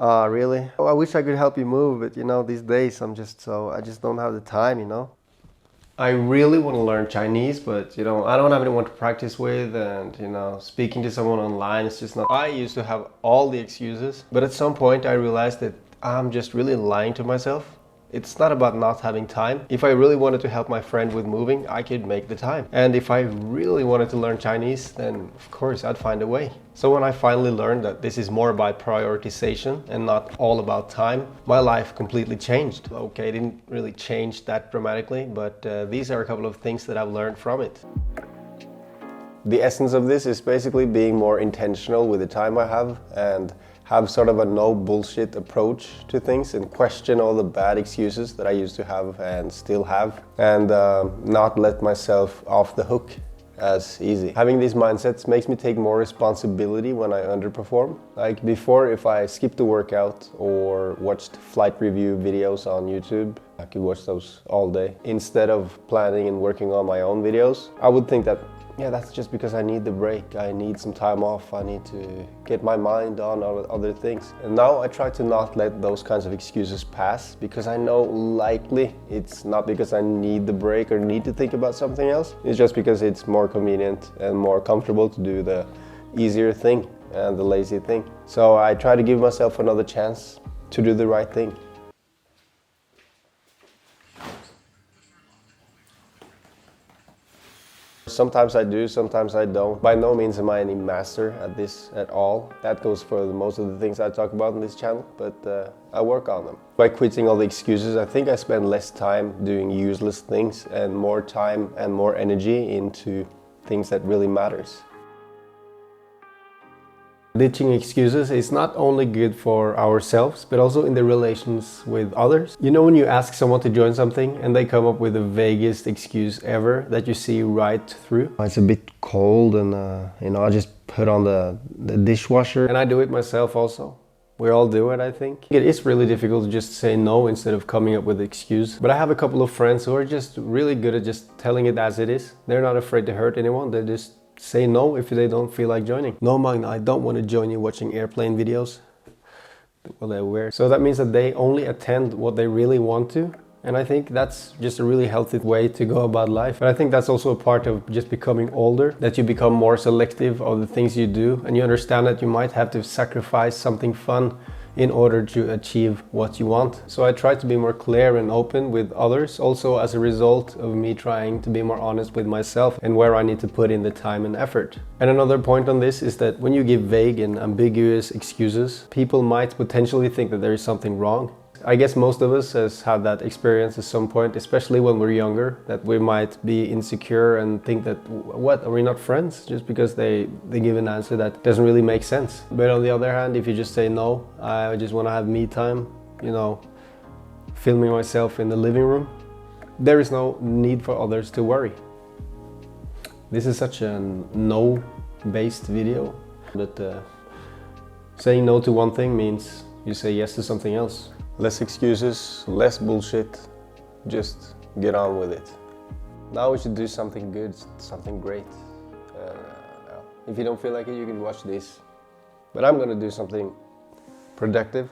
Really? Oh, I wish I could help you move, but these days I just don't have the time. I really want to learn Chinese, but I don't have anyone to practice with, and speaking to someone online is just not. I used to have all the excuses, but at some point I realized that I'm just really lying to myself. It's not about not having time. If I really wanted to help my friend with moving, I could make the time. And if I really wanted to learn Chinese, then of course I'd find a way. So when I finally learned that this is more about prioritization and not all about time, my life completely changed. Okay, it didn't really change that dramatically, but these are a couple of things that I've learned from it. The essence of this is basically being more intentional with the time I have and have sort of a no bullshit approach to things and question all the bad excuses that I used to have and still have, and not let myself off the hook as easy. Having these mindsets makes me take more responsibility when I underperform. Like before, if I skipped a workout or watched flight review videos on YouTube, I could watch those all day. Instead of planning and working on my own videos, I would think that yeah, that's just because I need the break. I need some time off. I need to get my mind on other things. And now I try to not let those kinds of excuses pass, because I know likely it's not because I need the break or need to think about something else. It's just because it's more convenient and more comfortable to do the easier thing and the lazy thing. So I try to give myself another chance to do the right thing. Sometimes I do, sometimes I don't. By no means am I any master at this at all. That goes for most of the things I talk about on this channel, but I work on them. By quitting all the excuses, I think I spend less time doing useless things and more time and more energy into things that really matters. Ditching excuses is not only good for ourselves, but also in the relations with others. When you ask someone to join something and they come up with the vaguest excuse ever that you see right through. It's a bit cold and I just put on the dishwasher. And I do it myself also. We all do it, I think. It is really difficult to just say no instead of coming up with an excuse. But I have a couple of friends who are just really good at just telling it as it is. They're not afraid to hurt anyone. They just say no if they don't feel like joining. No, Magna, I don't want to join you watching airplane videos. Well, they're weird. So that means that they only attend what they really want to. And I think that's just a really healthy way to go about life. But I think that's also a part of just becoming older, that you become more selective of the things you do, and you understand that you might have to sacrifice something fun in order to achieve what you want. So I try to be more clear and open with others, also as a result of me trying to be more honest with myself and where I need to put in the time and effort. And another point on this is that when you give vague and ambiguous excuses, people might potentially think that there is something wrong. I guess most of us has had that experience at some point, especially when we're younger, that we might be insecure and think that, what, are we not friends? Just because they give an answer that doesn't really make sense. But on the other hand, if you just say no, I just want to have me time, filming myself in the living room, there is no need for others to worry. This is such a no-based video, but saying no to one thing means you say yes to something else. Less excuses, less bullshit, just get on with it. Now we should do something good, something great. If you don't feel like it, you can watch this. But I'm gonna do something productive